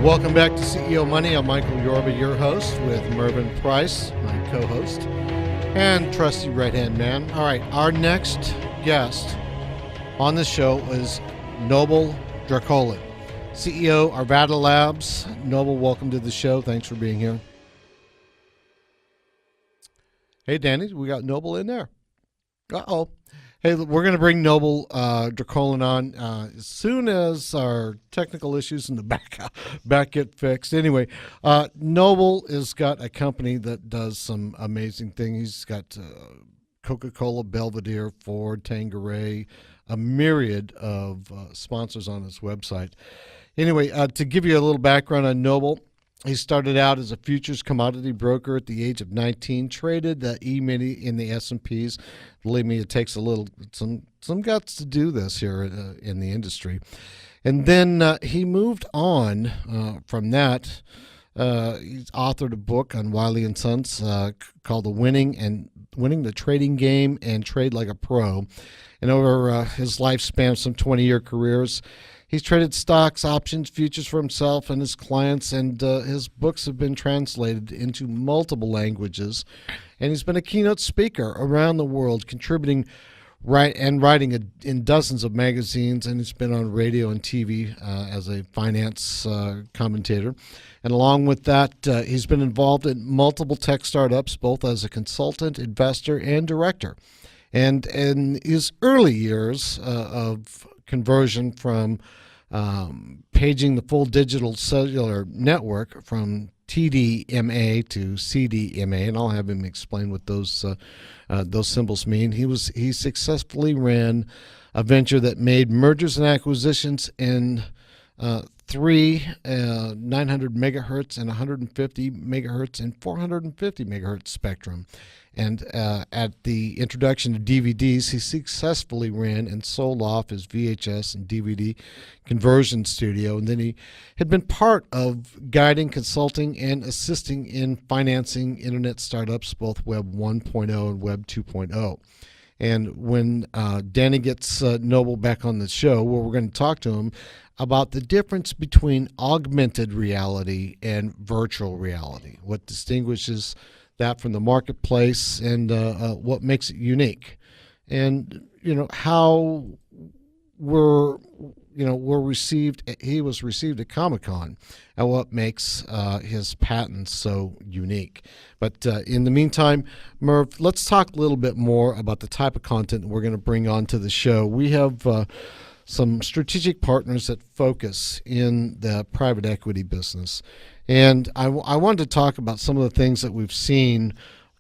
Welcome back to CEO Money. I'm Michael Yorba, your host, with Mervyn Price, my co-host, and trusty right-hand man. All right, our next guest on the show is Nobel Drakolin, CEO, Arvada Labs. Nobel, welcome to the show. Thanks for being here. Hey, Danny, we got Nobel in there. Uh-oh. Hey, we're going to bring Nobel Drakolin on as soon as our technical issues in the back get fixed. Anyway, Nobel has got a company that does some amazing things. He's got Coca-Cola, Belvedere, Ford, Tanqueray, a myriad of sponsors on his website. Anyway, to give you a little background on Nobel, he started out as a futures commodity broker at the age of 19, traded the E-mini in the S&Ps. Believe me, it takes some guts to do this here in the industry. And then he moved on from that. He's authored a book on Wiley & Sons called Winning the Trading Game and Trade Like a Pro. And over his lifespan of some 20-year careers, he's traded stocks, options, futures for himself and his clients, and his books have been translated into multiple languages. And he's been a keynote speaker around the world, contributing and writing in dozens of magazines, and he's been on radio and TV as a finance commentator. And along with that, he's been involved in multiple tech startups, both as a consultant, investor, and director. And in his early years of conversion from paging the full digital cellular network from TDMA to CDMA, and I'll have him explain what those symbols mean. He successfully ran a venture that made mergers and acquisitions in three 900 megahertz and 150 megahertz and 450 megahertz spectrum. And at the introduction of DVDs, he successfully ran and sold off his VHS and DVD conversion studio. And then he had been part of guiding, consulting, and assisting in financing internet startups, both Web 1.0 and Web 2.0. And when Danny gets Nobel back on the show, where we're going to talk to him about the difference between augmented reality and virtual reality, what distinguishes that from the marketplace, and what makes it unique, and how he was received at Comic-Con, and what makes his patents so unique. But in the meantime, Merv, let's talk a little bit more about the type of content we're going to bring onto the show. We have some strategic partners that focus in the private equity business. And I wanted to talk about some of the things that we've seen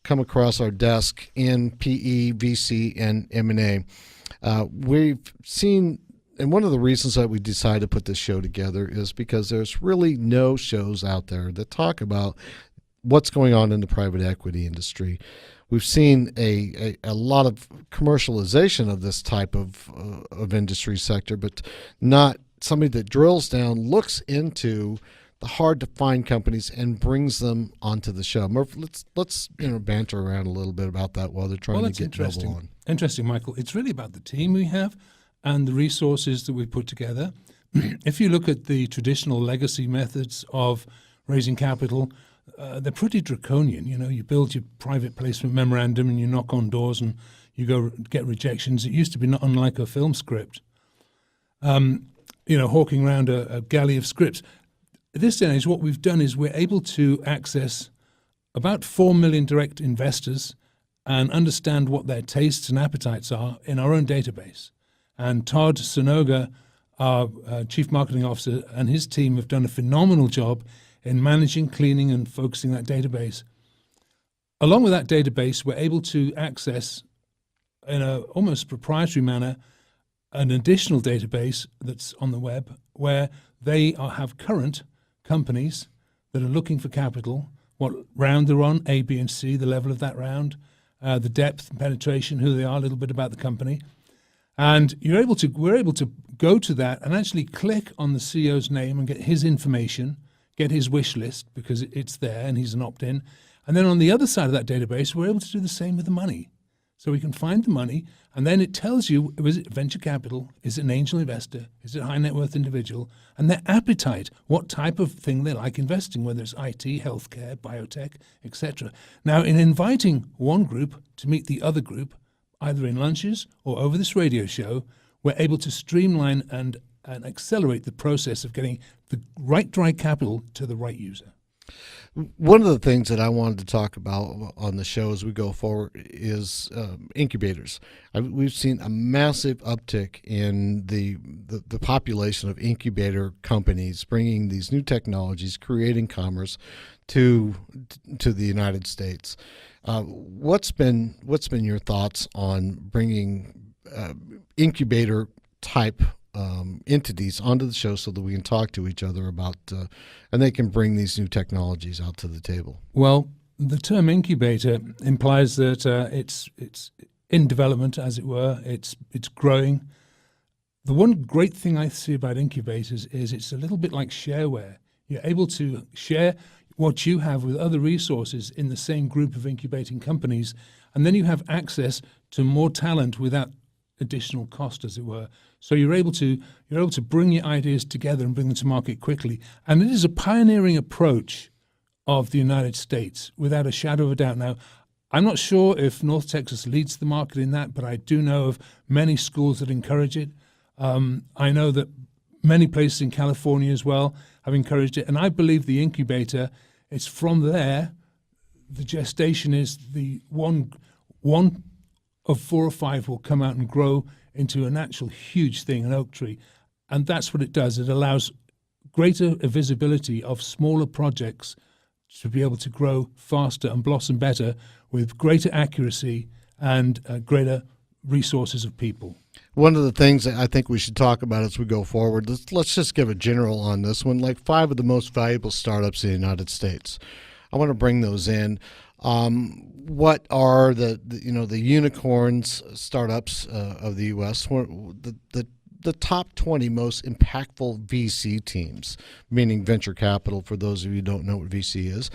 come across our desk in PE, VC, and M&A. We've seen, and one of the reasons that we decided to put this show together is because there's really no shows out there that talk about what's going on in the private equity industry. We've seen a lot of commercialization of this type of industry sector, but not somebody that drills down, looks into the hard-to-find companies and brings them onto the show. Murph, let's banter around a little bit about that while they're trying to get Nobel on. Interesting, Michael. It's really about the team we have and the resources that we put together. If you look at the traditional legacy methods of raising capital, they're pretty draconian. You build your private placement memorandum and you knock on doors and you go get rejections. It used to be not unlike a film script, hawking around a galley of scripts. At this stage, what we've done is we're able to access about 4 million direct investors and understand what their tastes and appetites are in our own database. And Todd Sonoga, our Chief Marketing Officer, and his team have done a phenomenal job in managing, cleaning, and focusing that database. Along with that database, we're able to access, in an almost proprietary manner, an additional database that's on the web where they have current companies that are looking for capital, what round they're on, A, B, and C, the level of that round, the depth and penetration, who they are, a little bit about the company. And we're able to go to that and actually click on the CEO's name and get his information, get his wish list, because it's there and he's an opt-in. And then on the other side of that database, we're able to do the same with the money. So we can find the money, and then it tells you, is it venture capital? Is it an angel investor? Is it a high net worth individual? And their appetite, what type of thing they like investing, whether it's IT, healthcare, biotech, etc. Now, in inviting one group to meet the other group, either in lunches or over this radio show, we're able to streamline and accelerate the process of getting the right dry capital to the right user. One of the things that I wanted to talk about on the show as we go forward is incubators. We've seen a massive uptick in the population of incubator companies bringing these new technologies, creating commerce to the United States. What's been your thoughts on bringing incubator type entities onto the show so that we can talk to each other about, and they can bring these new technologies out to the table? Well, the term incubator implies that it's in development, as it were. It's growing. The one great thing I see about incubators is it's a little bit like shareware. You're able to share what you have with other resources in the same group of incubating companies, and then you have access to more talent without additional cost, as it were. So you're able to bring your ideas together and bring them to market quickly. And it is a pioneering approach of the United States, without a shadow of a doubt. Now, I'm not sure if North Texas leads the market in that, but I do know of many schools that encourage it. I know that many places in California as well have encouraged it. And I believe the incubator, it's from there, the gestation is the one of 4 or 5 will come out and grow into an actual huge thing, an oak tree. And that's what it does. It allows greater visibility of smaller projects to be able to grow faster and blossom better with greater accuracy and greater resources of people. One of the things that I think we should talk about as we go forward, let's just give a general on this one, like 5 of the most valuable startups in the United States. I want to bring those in. What are the unicorns startups of the U.S.? The top 20 most impactful VC teams, meaning venture capital, for those of you who don't know what VC is,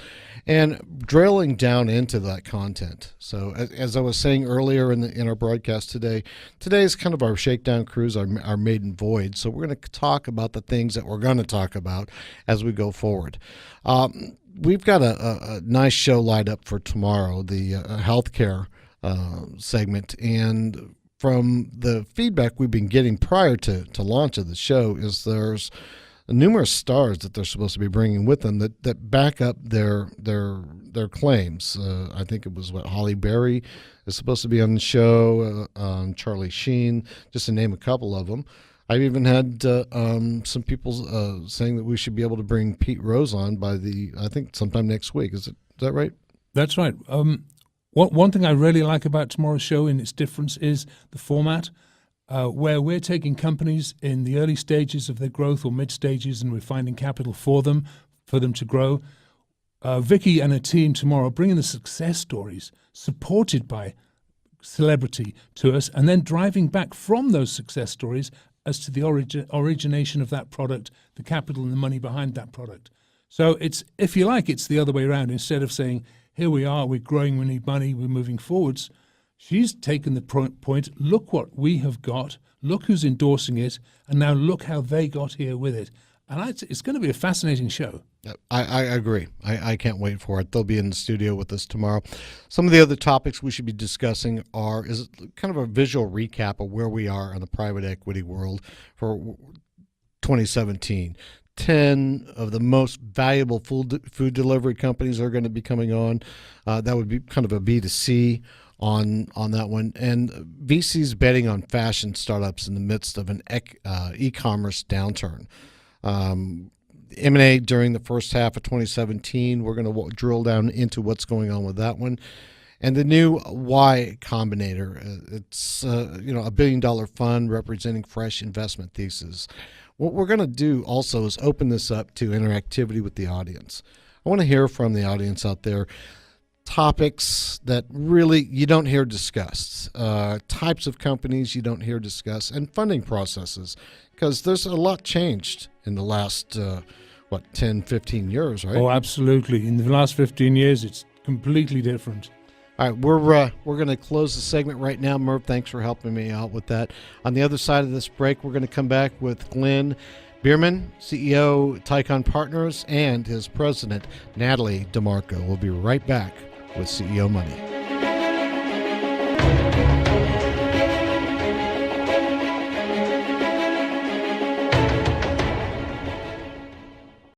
and drilling down into that content. So as I was saying earlier in our broadcast today is kind of our shakedown cruise, our maiden voyage. So we're going to talk about the things that we're going to talk about as we go forward. We've got a nice show lined up for tomorrow, the healthcare segment, and from the feedback we've been getting prior to launch of the show is there's numerous stars that they're supposed to be bringing with them that back up their claims. I think it was Holly Berry is supposed to be on the show, Charlie Sheen, just to name a couple of them. I've even had some people saying that we should be able to bring Pete Rose on I think sometime next week. Is that right? That's right. One thing I really like about tomorrow's show and its difference is the format, where we're taking companies in the early stages of their growth or mid stages, and we're finding capital for them to grow. Vicky and her team tomorrow are bringing the success stories supported by celebrity to us, and then driving back from those success stories as to the origination of that product, the capital and the money behind that product. So it's, if you like, it's the other way around. Instead of saying, here we are, we're growing, we need money, we're moving forwards, she's taken the point, look what we have got, look who's endorsing it, and now look how they got here with it. And it's going to be a fascinating show. I agree. I can't wait for it. They'll be in the studio with us tomorrow. Some of the other topics we should be discussing is kind of a visual recap of where we are in the private equity world for 2017. 10 of the most valuable food delivery companies are going to be coming on. That would be kind of a B2C on that one. And VC's betting on fashion startups in the midst of an e-commerce downturn. M&A during the first half of 2017, we're going to drill down into what's going on with that one. And the new Y Combinator, it's a $1 billion fund representing fresh investment thesis. What we're going to do also is open this up to interactivity with the audience. I want to hear from the audience out there topics that really you don't hear discussed, types of companies you don't hear discussed, and funding processes, because there's a lot changed in the last 10, 15 years, right? Oh, absolutely. In the last 15 years, it's completely different. All right, we're going to close the segment right now. Merv, thanks for helping me out with that. On the other side of this break, we're going to come back with Glenn Bierman, CEO Tycon Partners, and his president, Natalie DeMarco. We'll be right back with CEO Money.